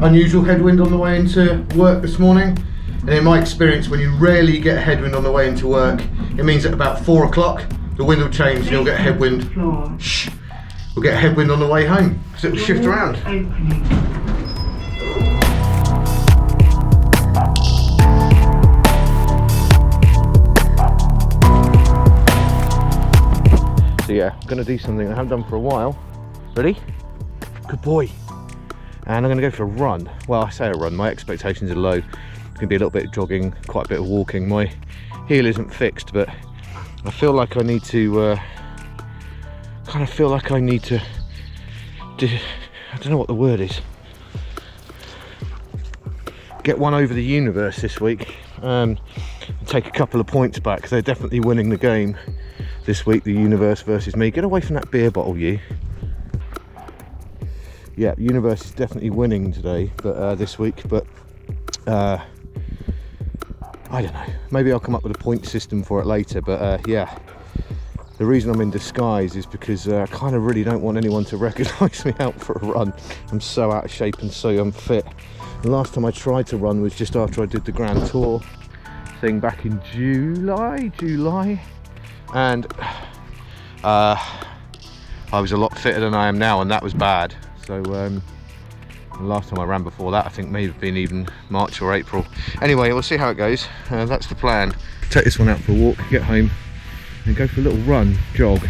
unusual headwind on the way into work this morning. And in my experience, when you rarely get a headwind on the way into work, it means at about 4 o'clock, the wind will change and you'll get a headwind. Shh. We'll get a headwind on the way home, because it will shift around. So yeah, I'm going to do something I haven't done for a while. Ready? Good boy. And I'm going to go for a run. Well, I say a run, my expectations are low. It's going to be a little bit of jogging, quite a bit of walking. My heel isn't fixed, but I feel like I need to, I don't know what the word is. Get one over the universe this week. And take a couple of points back. They're definitely winning the game this week, the universe versus me. Get away from that beer bottle, you. Yeah, universe is definitely winning today, but this week. But I don't know. Maybe I'll come up with a point system for it later. But yeah, the reason I'm in disguise is because I kind of really don't want anyone to recognise me out for a run. I'm so out of shape and so unfit. The last time I tried to run was just after I did the Grand Tour thing back in July, and I was a lot fitter than I am now, and that was bad. So the last time I ran before that, I think may have been even March or April. Anyway, we'll see how it goes. That's the plan. Take this one out for a walk, get home, and go for a little run, jog.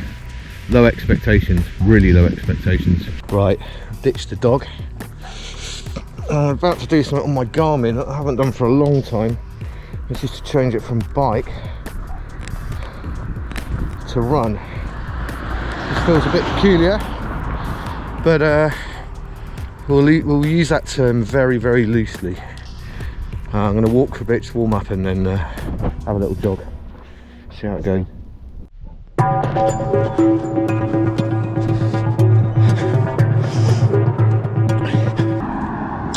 Low expectations, really low expectations. Right, ditched the dog. About to do something on my Garmin that I haven't done for a long time. This is to change it from bike to run. This feels a bit peculiar, but we'll use that term very, very loosely. I'm going to walk for a bit, warm up, and then have a little jog. See how it goes.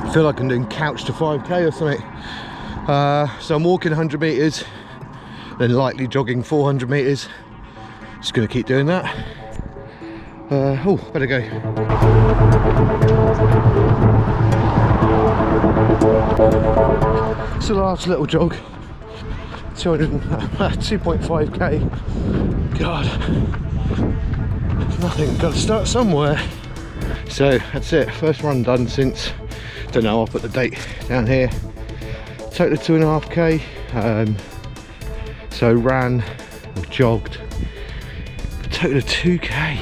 I feel like I'm doing couch to 5k or something. So I'm walking 100 meters, then lightly jogging 400 meters. Just going to keep doing that. Oh, better go. It's a large little jog. 2.5k. God, nothing. Got to start somewhere. So that's it. First run done since, don't know, I'll put the date down here. Total of 2.5k. So ran or jogged a total of 2k.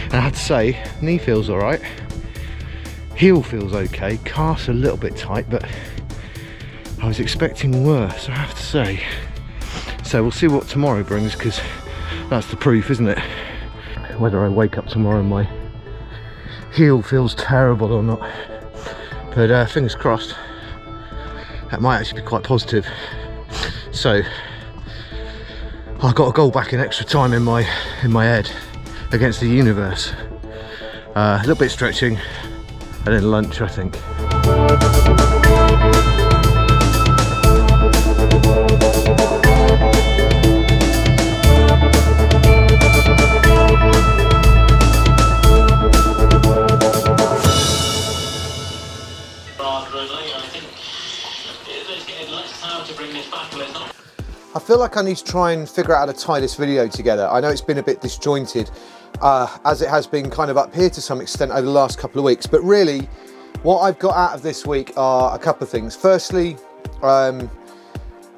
And I have to say, knee feels alright, heel feels okay, calf's a little bit tight, but I was expecting worse, I have to say. So we'll see what tomorrow brings, because that's the proof, isn't it? Whether I wake up tomorrow and my heel feels terrible or not. But fingers crossed, that might actually be quite positive. So I've got a goal back in extra time in my head against the universe. A little bit stretching and then lunch, I think. I feel like I need to try and figure out how to tie this video together. I know it's been a bit disjointed, as it has been kind of up here to some extent over the last couple of weeks, but really what I've got out of this week are a couple of things. Firstly, I'm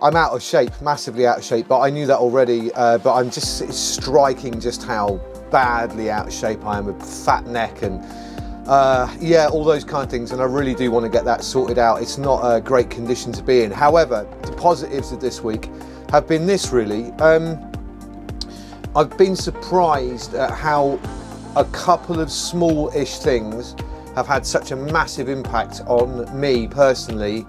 out of shape, massively out of shape, but I knew that already, but I'm just, it's striking just how badly out of shape I am, with fat neck and yeah, all those kind of things, and I really do want to get that sorted out. It's not a great condition to be in. However, the positives of this week have been this, really. I've been surprised at how a couple of small-ish things have had such a massive impact on me personally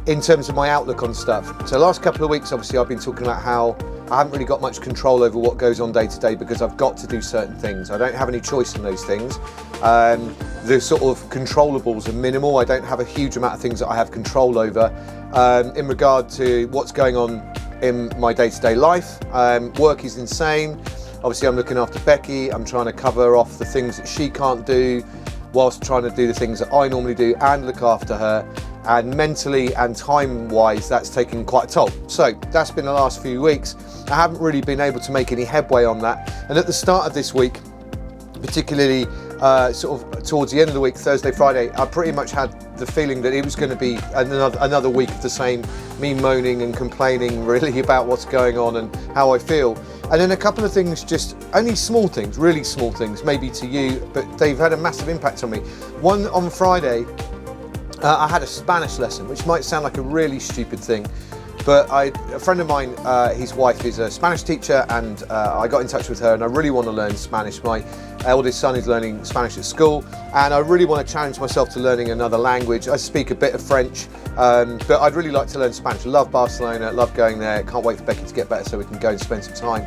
in terms of my outlook on stuff. So the last couple of weeks, obviously, I've been talking about how I haven't really got much control over what goes on day to day because I've got to do certain things. I don't have any choice in those things. The sort of controllables are minimal. I don't have a huge amount of things that I have control over in regard to what's going on in my day-to-day life. Work is insane. Obviously, I'm looking after Becky. I'm trying to cover off the things that she can't do. whilst trying to do the things that I normally do and look after her. And mentally and time-wise, that's taken quite a toll. So that's been the last few weeks. I haven't really been able to make any headway on that. And at the start of this week, particularly sort of towards the end of the week, Thursday, Friday, I pretty much had the feeling that it was going to be another week of the same, me moaning and complaining really about what's going on and how I feel. And then a couple of things, just only small things, really small things, maybe to you, but they've had a massive impact on me. One, on Friday, I had a Spanish lesson, which might sound like a really stupid thing, but a friend of mine, his wife is a Spanish teacher, and I got in touch with her, and I really want to learn Spanish. My eldest son is learning Spanish at school, and I really want to challenge myself to learning another language. I speak a bit of French, but I'd really like to learn Spanish. I love Barcelona, love going there. Can't wait for Becky to get better so we can go and spend some time.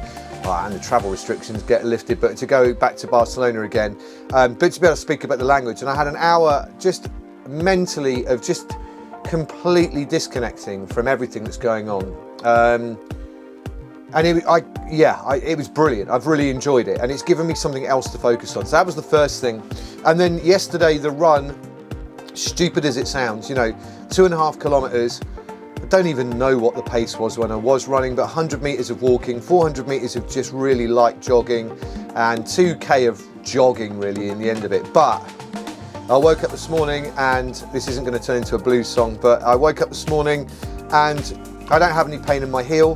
And the travel restrictions get lifted, but to go back to Barcelona again, but to be able to speak about the language. And I had an hour just mentally of just completely disconnecting from everything that's going on, and it was brilliant. I've really enjoyed it, and it's given me something else to focus on. So that was the first thing. And then yesterday, the run, stupid as it sounds, 2.5 kilometers. I don't even know what the pace was when I was running, but 100 meters of walking, 400 meters of just really light jogging, and 2k of jogging really in the end of it. But I woke up this morning, and this isn't going to turn into a blues song, but I woke up this morning and I don't have any pain in my heel.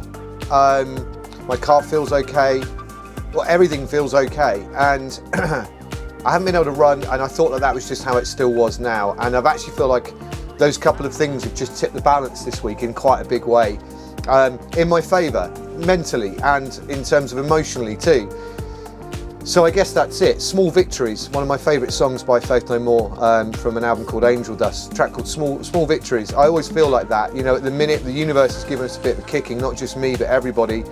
My calf feels okay. Well, everything feels okay. And I haven't been able to run, and I thought that was just how it still was now. And I've actually feel like those couple of things have just tipped the balance this week in quite a big way, in my favour, mentally and in terms of emotionally too. So I guess that's it. Small Victories, one of my favourite songs by Faith No More, from an album called Angel Dust, a track called Small Victories. I always feel like that, at the minute the universe has given us a bit of a kicking, not just me but everybody.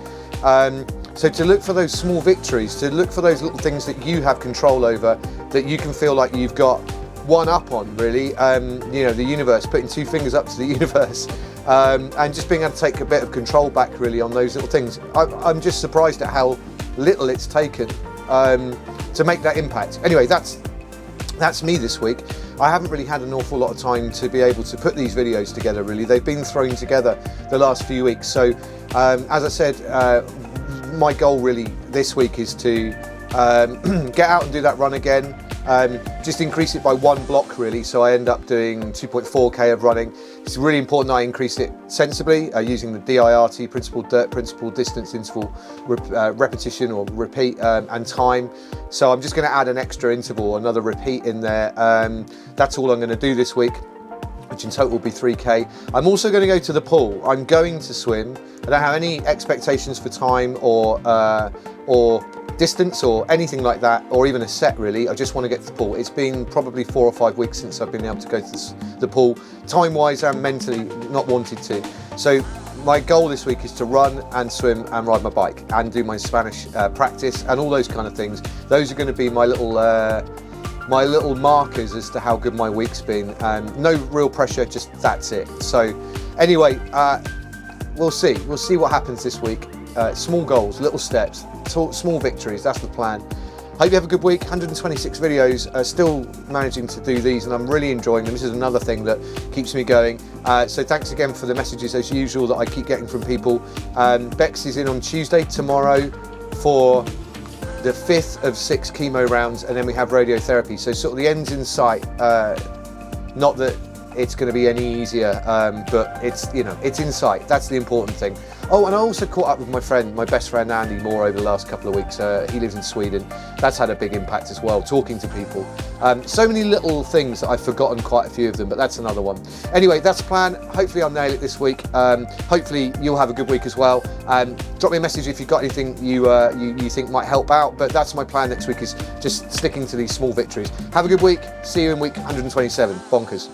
So to look for those small victories, to look for those little things that you have control over, that you can feel like you've got one up on really, the universe, putting two fingers up to the universe, and just being able to take a bit of control back really on those little things. I'm just surprised at how little it's taken to make that impact. Anyway, that's me this week. I haven't really had an awful lot of time to be able to put these videos together really. They've been thrown together the last few weeks. So as I said, my goal really this week is to get out and do that run again. Just increase it by 1 block really, so I end up doing 2.4k of running. It's really important that I increase it sensibly, using the DIRT principle, dirt principle, distance, interval, repetition or repeat, and time. So I'm just going to add an extra interval, another repeat in there. That's all I'm going to do this week, which in total will be 3k. I'm also going to go to the pool. I'm going to swim. I don't have any expectations for time or distance or anything like that, or even a set really. I just want to get to the pool. It's been probably 4 or 5 weeks since I've been able to go to the pool, time-wise and mentally not wanted to. So my goal this week is to run and swim and ride my bike and do my Spanish practice and all those kind of things. Those are going to be my little markers as to how good my week's been. No real pressure, just that's it. So anyway, we'll see what happens this week. Small goals, little steps, small victories, that's the plan. Hope you have a good week. 126 videos, still managing to do these, and I'm really enjoying them. This is another thing that keeps me going. So thanks again for the messages as usual that I keep getting from people. Bex is in on Tuesday, tomorrow, for the 5th of 6 chemo rounds, and then we have radiotherapy. So sort of the end's in sight. Not that it's going to be any easier, but it's in sight. That's the important thing. Oh, and I also caught up with my best friend Andy Moore over the last couple of weeks. He lives in Sweden. That's had a big impact as well, talking to people. So many little things that I've forgotten quite a few of them, but that's another one. Anyway, that's the plan. Hopefully I'll nail it this week. Hopefully you'll have a good week as well. Drop me a message if you've got anything you think might help out, but that's my plan next week, is just sticking to these small victories. Have a good week. See you in week 127. Bonkers.